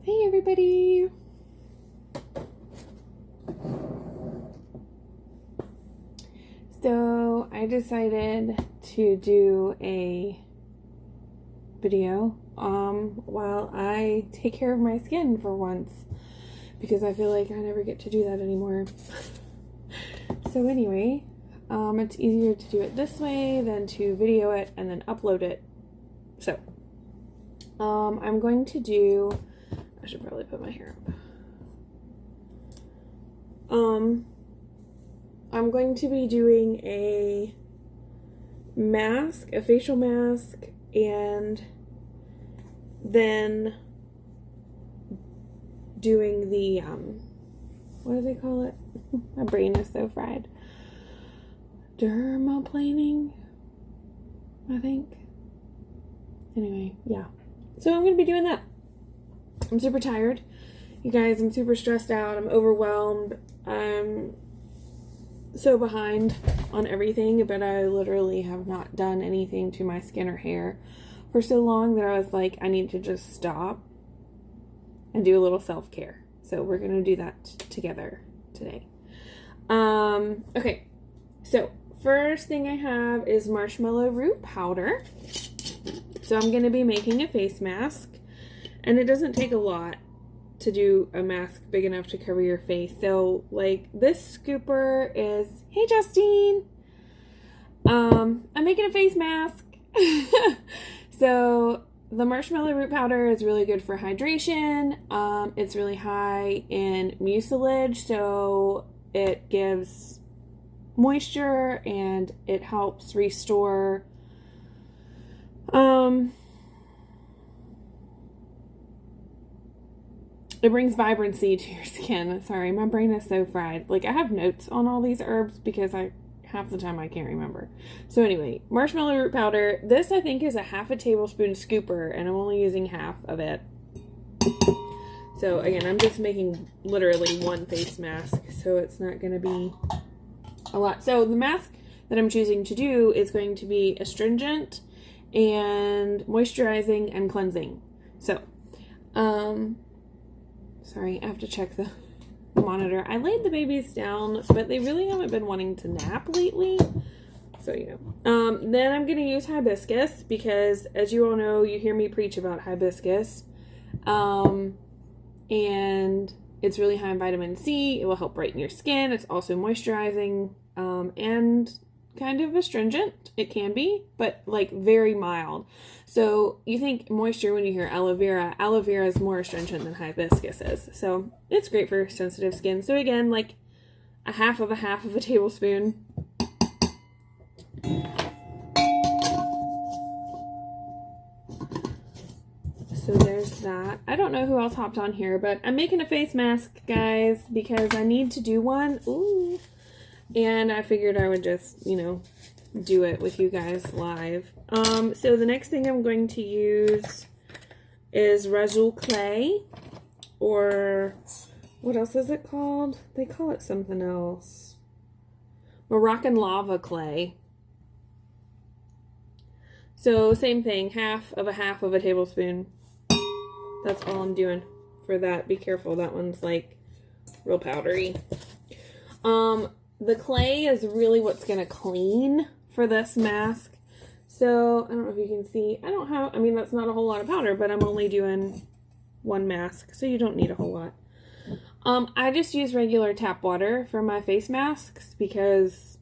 Hey everybody! So I decided to do a video while I take care of my skin for once, because I feel like I never get to do that anymore. So anyway, it's easier to do it this way than to video it and then upload it. So I'm going to do, I should probably put my hair up. I'm going to be doing a mask, a facial mask, and then doing the, what do they call it? My brain is so fried. Dermaplaning, I think. Anyway, yeah. So I'm going to be doing that. I'm super tired. You guys, I'm super stressed out. I'm overwhelmed. I'm so behind on everything, but I literally have not done anything to my skin or hair for so long that I was like, I need to just stop and do a little self-care. So we're going to do that together today. Okay. So first thing I have is marshmallow root powder. So I'm going to be making a face mask, and it doesn't take a lot to do a mask big enough to cover your face. So like this scooper is, hey Justine, I'm making a face mask. So the marshmallow root powder is really good for hydration. It's really high in mucilage, so it gives moisture and it helps restore it brings vibrancy to your skin. Sorry, my brain is so fried. Like, I have notes on all these herbs because half the time I can't remember. So anyway, marshmallow root powder. This I think is a half a tablespoon scooper, and I'm only using half of it. So again, I'm just making literally one face mask, so it's not going to be a lot. So the mask that I'm choosing to do is going to be astringent and moisturizing and cleansing. So, sorry, I have to check the monitor. I laid the babies down, but they really haven't been wanting to nap lately. So, you know. Then I'm going to use hibiscus because, as you all know, you hear me preach about hibiscus. And it's really high in vitamin C. It will help brighten your skin. It's also moisturizing and kind of astringent. It can be, but like very mild. So you think moisture when you hear aloe vera. Aloe vera is more astringent than hibiscus is. So it's great for sensitive skin. So again, like a half of a tablespoon. So there's that. I don't know who else hopped on here, but I'm making a face mask, guys, because I need to do one. Ooh. And I figured I would just, you know, do it with you guys live. So the next thing I'm going to use is Rejuvenate clay, or what else is it called? They call it something else. Moroccan lava clay. So same thing, half of a tablespoon. That's all I'm doing for that. Be careful, that one's like real powdery. The clay is really what's going to clean for this mask. So, I don't know if you can see. I mean, that's not a whole lot of powder, but I'm only doing one mask, so you don't need a whole lot. I just use regular tap water for my face masks because,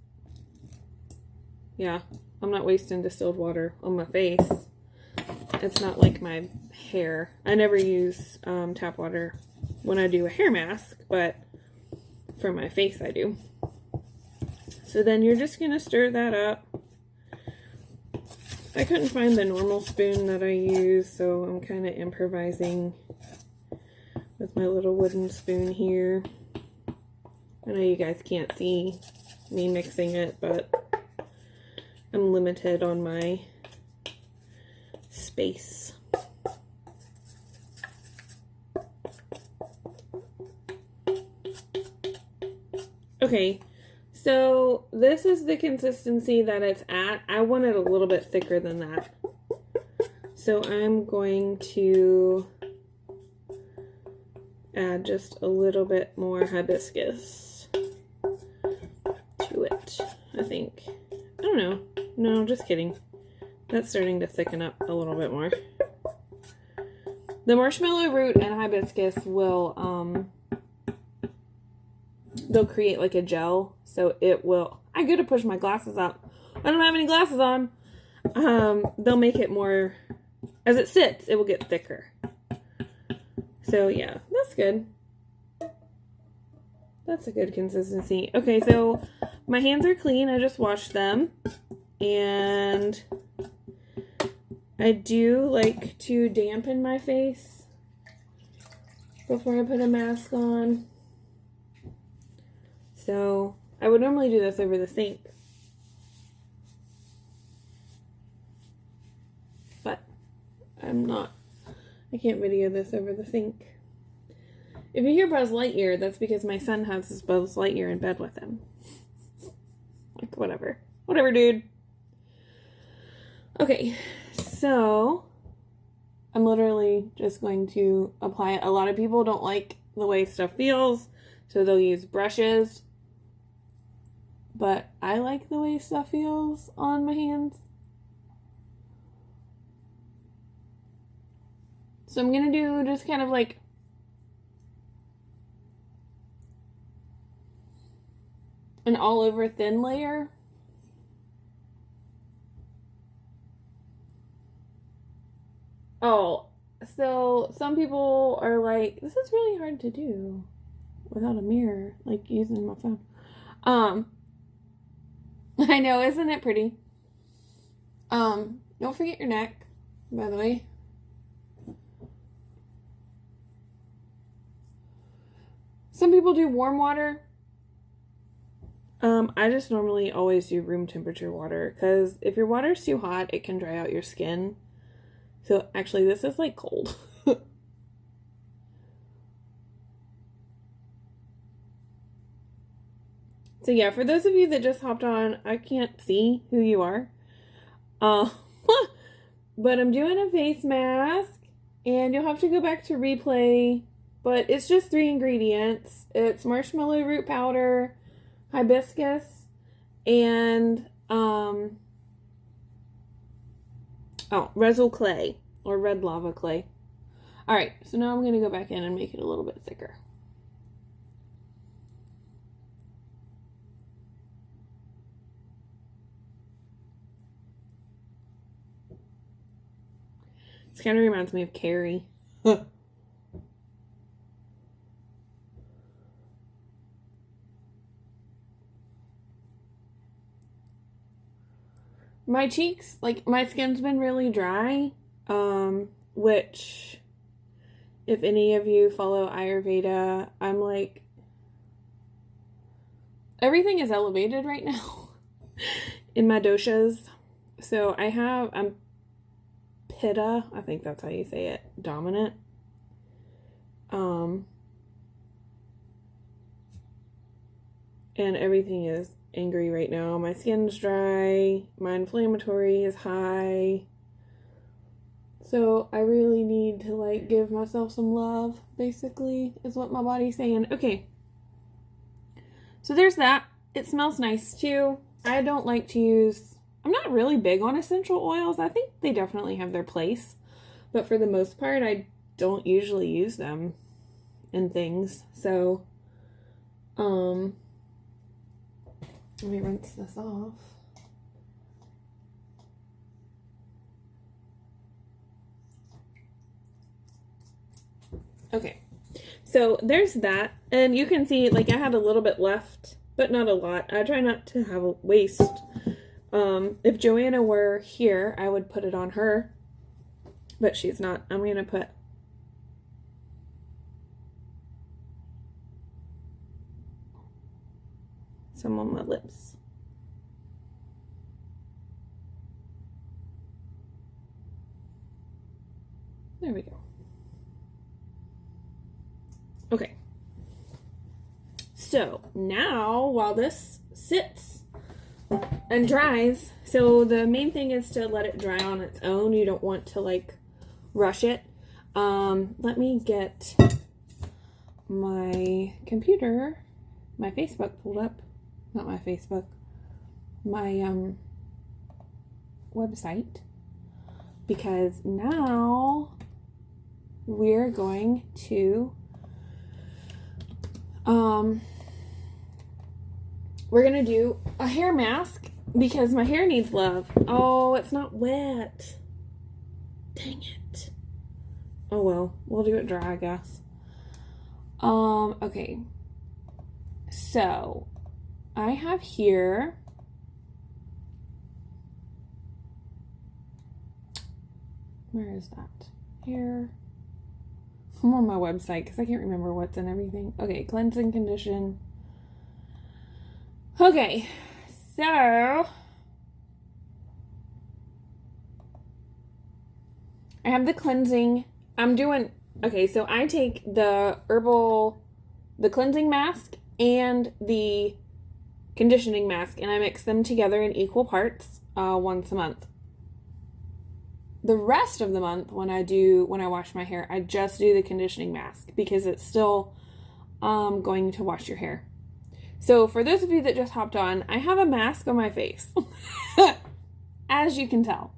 yeah, I'm not wasting distilled water on my face. It's not like my hair. I never use tap water when I do a hair mask, but for my face I do. So then you're just going to stir that up. I couldn't find the normal spoon that I use, so I'm kind of improvising with my little wooden spoon here. I know you guys can't see me mixing it, but I'm limited on my space. Okay. So this is the consistency that it's at. I want it a little bit thicker than that. So I'm going to add just a little bit more hibiscus to it, I think. I don't know. No, just kidding. That's starting to thicken up a little bit more. The marshmallow root and hibiscus will, they'll create like a gel. So it will, I go to push my glasses up. I don't have any glasses on. They'll make it more, as it sits, it will get thicker. So yeah, that's good. That's a good consistency. Okay, so my hands are clean. I just washed them. And I do like to dampen my face before I put a mask on. So I would normally do this over the sink. But I'm not. I can't video this over the sink. If you hear Buzz Lightyear, that's because my son has his Buzz Lightyear in bed with him. Like, whatever. Whatever, dude. Okay, so I'm literally just going to apply it. A lot of people don't like the way stuff feels, so they'll use brushes. But I like the way stuff feels on my hands. So I'm going to do just kind of like an all over thin layer. Oh, so some people are like, this is really hard to do without a mirror, like using my phone. I know, isn't it pretty? Don't forget your neck, by the way. Some people do warm water. I just normally always do room temperature water because if your water's too hot, it can dry out your skin. So actually, this is like cold. So yeah, for those of you that just hopped on, I can't see who you are. But I'm doing a face mask, and you'll have to go back to replay. But it's just 3 ingredients. It's marshmallow root powder, hibiscus, and resin clay or red lava clay. All right, so now I'm going to go back in and make it a little bit thicker. This kind of reminds me of Carrie. My cheeks, like, my skin's been really dry, which, if any of you follow Ayurveda, I'm like, everything is elevated right now in my doshas. So I'm Pitta, I think that's how you say it, dominant. And everything is angry right now. My skin's dry, my inflammatory is high. So I really need to like give myself some love, basically, is what my body's saying. Okay. So there's that. It smells nice too. I don't like to use, I'm not really big on essential oils. I think they definitely have their place. But for the most part, I don't usually use them in things. So, let me rinse this off. Okay, so there's that. And you can see, like, I had a little bit left, but not a lot. I try not to have a waste. If Joanna were here, I would put it on her, but she's not. I'm going to put some on my lips. There we go. Okay. So now, while this sits and dries, so the main thing is to let it dry on its own. You don't want to like rush it. Let me get my computer, my Facebook pulled up. Not my Facebook. My website. Because now we're going to we're gonna do a hair mask because my hair needs love. Oh, it's not wet. Dang it. Oh well, we'll do it dry, I guess. Okay. So I have here where is that? Here. I'm on my website because I can't remember what's in everything. Okay, cleansing condition. Okay, so I have the cleansing. Okay, so I take the Herbal, the cleansing mask and the conditioning mask, and I mix them together in equal parts once a month. The rest of the month, when I wash my hair, I just do the conditioning mask because it's still going to wash your hair. So for those of you that just hopped on, I have a mask on my face, as you can tell.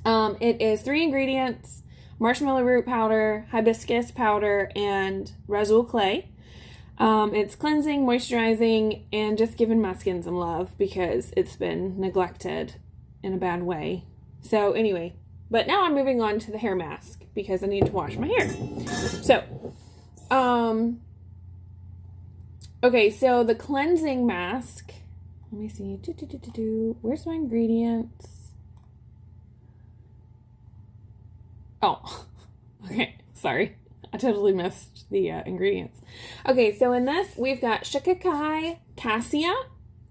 It is 3 ingredients: marshmallow root powder, hibiscus powder, and resin clay. It's cleansing, moisturizing, and just giving my skin some love because it's been neglected in a bad way. So anyway, but now I'm moving on to the hair mask because I need to wash my hair. So, okay, so the cleansing mask, let me see, where's my ingredients? Oh, okay, sorry. I totally missed the ingredients. Okay, so in this, we've got shikakai cassia,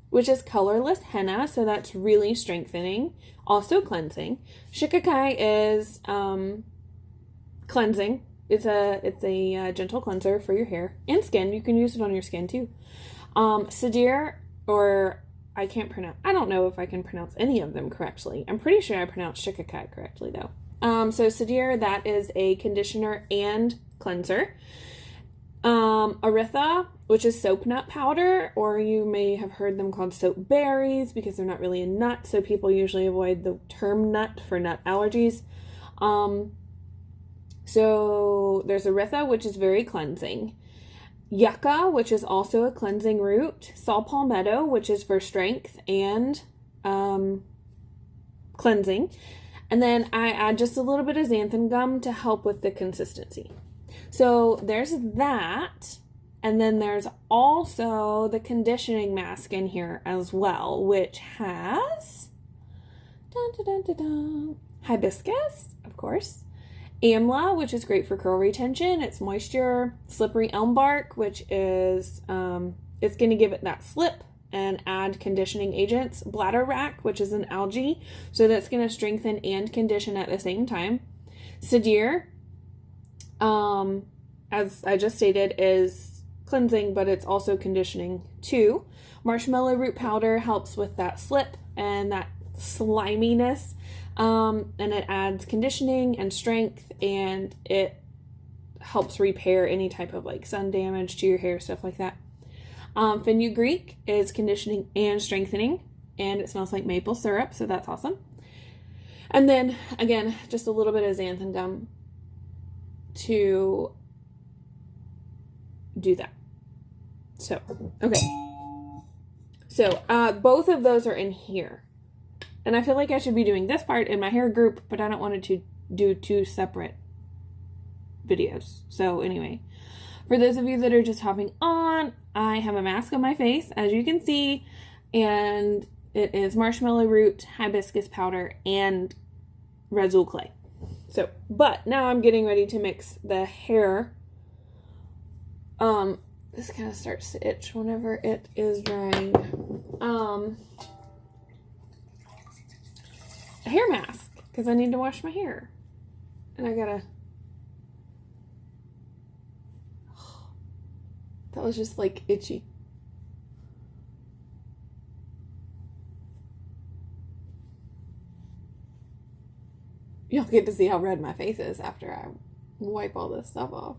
which is colorless henna, so that's really strengthening, also cleansing. Shikakai is cleansing. It's a gentle cleanser for your hair and skin. You can use it on your skin too. Sadir, or I don't know if I can pronounce any of them correctly. I'm pretty sure I pronounced shikakai correctly though. So Sadir, that is a conditioner and cleanser. Aritha, which is soap nut powder, or you may have heard them called soap berries because they're not really a nut, so people usually avoid the term nut for nut allergies. So there's Aritha, which is very cleansing. Yucca, which is also a cleansing root. Saw palmetto, which is for strength and cleansing. And then I add just a little bit of xanthan gum to help with the consistency. So there's that. And then there's also the conditioning mask in here as well, which has hibiscus, of course. Amla, which is great for curl retention. It's moisture. Slippery elm bark, which is, it's going to give it that slip and add conditioning agents. Bladderwrack, which is an algae, so that's going to strengthen and condition at the same time. Sadir, as I just stated, is cleansing, but it's also conditioning too. Marshmallow root powder helps with that slip and that sliminess, and it adds conditioning and strength, and it helps repair any type of like sun damage to your hair, stuff like that. Fenugreek is conditioning and strengthening, and it smells like maple syrup, so that's awesome. And then, again, just a little bit of xanthan gum to do that. So, okay. So, both of those are in here. And I feel like I should be doing this part in my hair group, but I don't want it to do 2 separate videos. So, anyway. For those of you that are just hopping on, I have a mask on my face, as you can see, and it is marshmallow root, hibiscus powder, and resin clay. So, but now I'm getting ready to mix the hair. This kind of starts to itch whenever it is drying. A hair mask, because I need to wash my hair. And I gotta... That was just like itchy. You'll get to see how red my face is after I wipe all this stuff off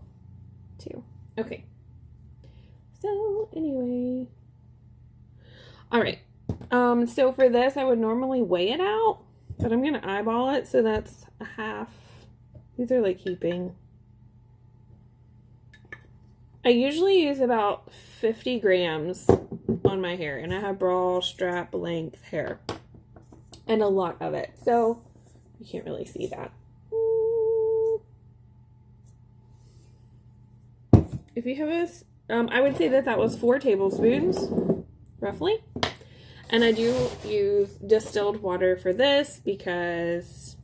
too. Okay. So, anyway. Alright. So for this, I would normally weigh it out, but I'm going to eyeball it, so that's a half. These are like heaping. I usually use about 50 grams on my hair, and I have bra strap length hair, and a lot of it, so you can't really see that. If you have a, I would say that was 4 tablespoons, roughly. And I do use distilled water for this because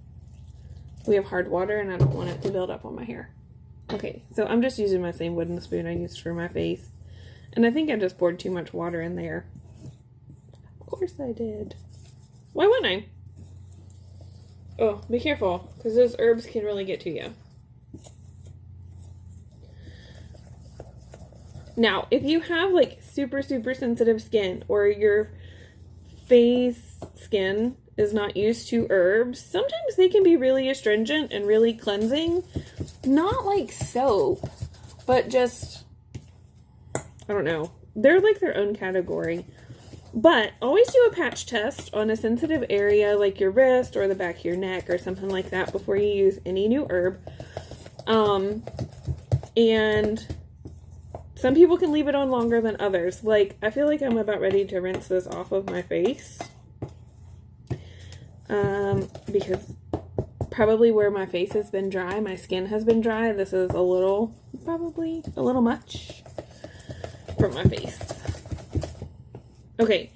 we have hard water and I don't want it to build up on my hair. Okay, so I'm just using my same wooden spoon I used for my face. And I think I just poured too much water in there. Of course I did. Why wouldn't I? Oh, be careful, because those herbs can really get to you. Now, if you have like super sensitive skin, or your face skin is not used to herbs, sometimes they can be really astringent and really cleansing. Not like soap, but just, I don't know. They're like their own category. But always do a patch test on a sensitive area like your wrist or the back of your neck or something like that before you use any new herb. And some people can leave it on longer than others. Like, I feel like I'm about ready to rinse this off of my face. Because probably where my face has been dry, my skin has been dry, this is probably a little much for my face. Okay,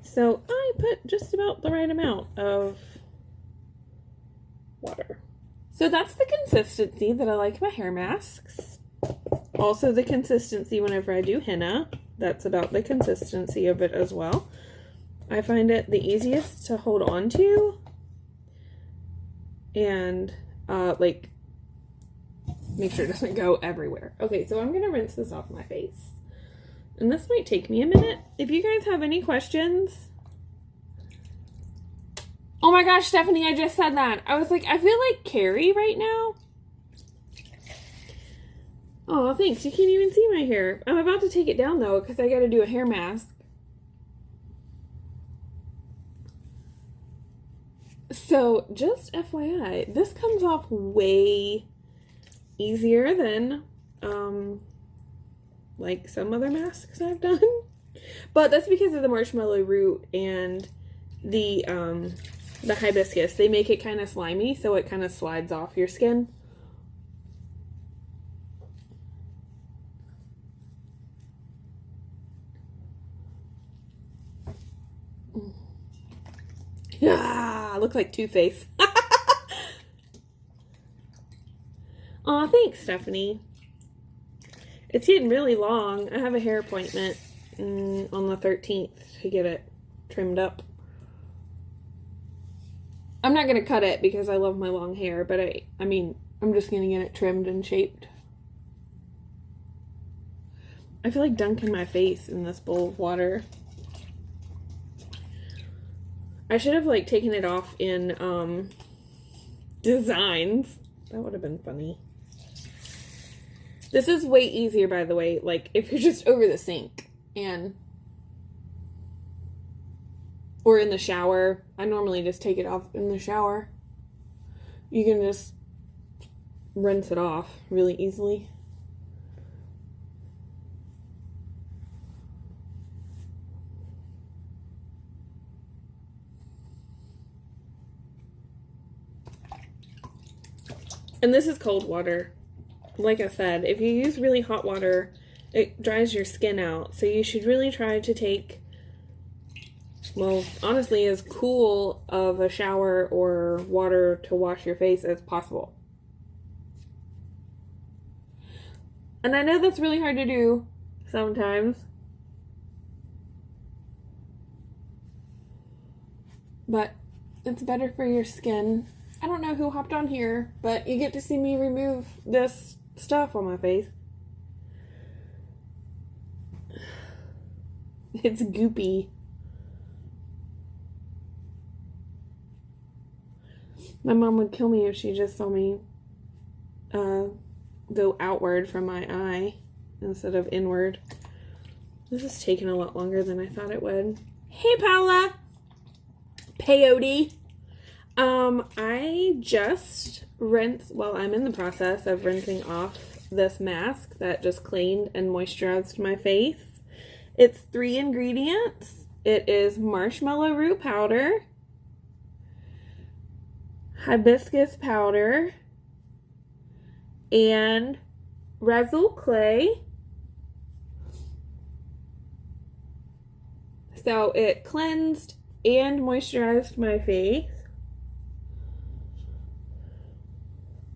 so I put just about the right amount of water. So that's the consistency that I like my hair masks. Also the consistency whenever I do henna, that's about the consistency of it as well. I find it the easiest to hold on to and like make sure it doesn't go everywhere. Okay, so I'm gonna rinse this off my face. And this might take me a minute. If you guys have any questions. Oh my gosh, Stephanie, I just said that. I was like, I feel like Carrie right now. Oh, thanks. You can't even see my hair. I'm about to take it down, though, because I got to do a hair mask. So, just FYI, this comes off way easier than, like some other masks I've done. But that's because of the marshmallow root and the hibiscus. They make it kind of slimy, so it kind of slides off your skin. Yeah, look like Two-Face. Aw, thanks, Stephanie. It's getting really long. I have a hair appointment on the 13th to get it trimmed up. I'm not going to cut it because I love my long hair, but I mean, I'm just going to get it trimmed and shaped. I feel like dunking my face in this bowl of water. I should have, like, taken it off in, designs. That would have been funny. This is way easier, by the way, like, if you're just over the sink or in the shower. I normally just take it off in the shower. You can just rinse it off really easily. And this is cold water. Like I said, if you use really hot water, it dries your skin out. So you should really try to take, well, honestly, as cool of a shower or water to wash your face as possible. And I know that's really hard to do sometimes. But it's better for your skin. I don't know who hopped on here, but you get to see me remove this stuff on my face. It's goopy. My mom would kill me if she just saw me go outward from my eye. instead of inward. This is taking a lot longer than I thought it would. Hey, Paula. Peyote. I just I'm in the process of rinsing off this mask that just cleaned and moisturized my face. It's 3 ingredients. It is marshmallow root powder, hibiscus powder, and resin clay. So it cleansed and moisturized my face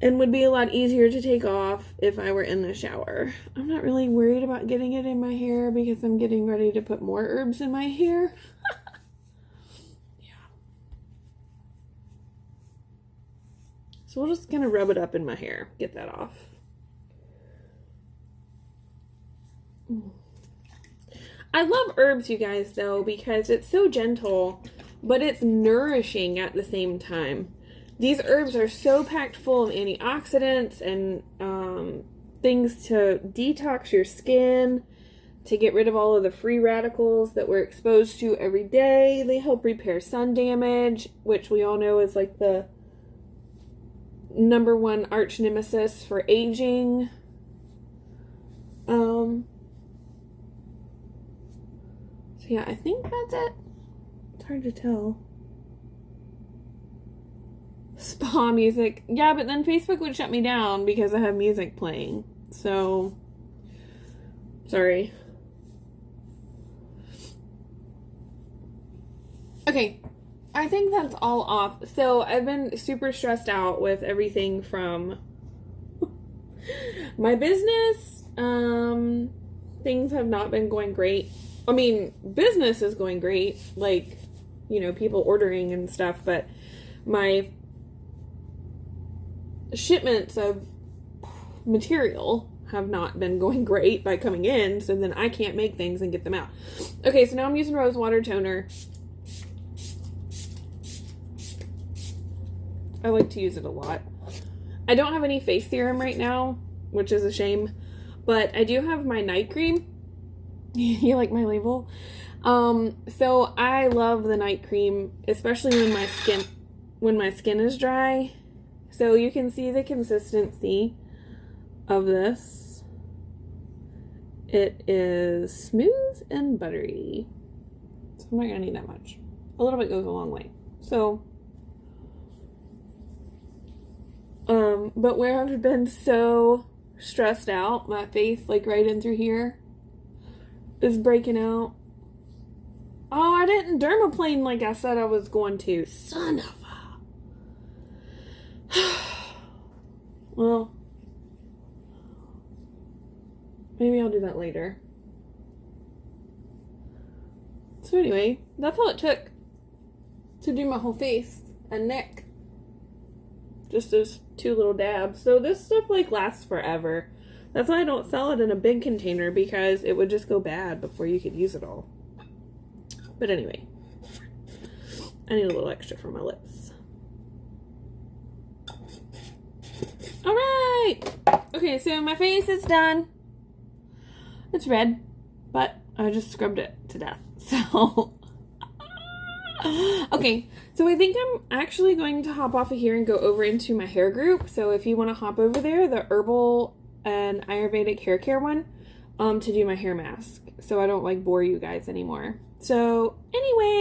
and would be a lot easier to take off if I were in the shower. I'm not really worried about getting it in my hair because I'm getting ready to put more herbs in my hair. Yeah. So we'll just kind of rub it up in my hair, get that off. I love herbs, you guys, though, because it's so gentle, but it's nourishing at the same time. These herbs are so packed full of antioxidants and things to detox your skin, to get rid of all of the free radicals that we're exposed to every day. They help repair sun damage, which we all know is like the #1 arch nemesis for aging. So yeah, I think that's it. It's hard to tell. Spa music. Yeah, but then Facebook would shut me down because I have music playing. So, sorry. Okay, I think that's all off. So, I've been super stressed out with everything from my business. Things have not been going great. I mean, business is going great. Like, you know, people ordering and stuff, but my shipments of material have not been going great by coming in, so then I can't make things and get them out. Okay, so now I'm using rose water toner. I like to use it a lot. I don't have any face serum right now, which is a shame, but I do have my night cream. You like my label? So I love the night cream, especially when my skin is dry. So you can see the consistency of this. It is smooth and buttery. So I'm not going to need that much. A little bit goes a long way. So, but where I've been so stressed out, my face, like right in through here, is breaking out. Oh, I didn't dermaplane like I said I was going to. Son of a... Well, maybe I'll do that later. So anyway, that's all it took to do my whole face and neck. Just those 2 little dabs. So this stuff like lasts forever. That's why I don't sell it in a big container, because it would just go bad before you could use it all. But anyway, I need a little extra for my lips. Alright! Okay, so my face is done. It's red, but I just scrubbed it to death. So, okay, so I think I'm actually going to hop off of here and go over into my hair group. So if you want to hop over there, the Herbal and Ayurvedic hair care one, to do my hair mask, so I don't like bore you guys anymore. So anyway,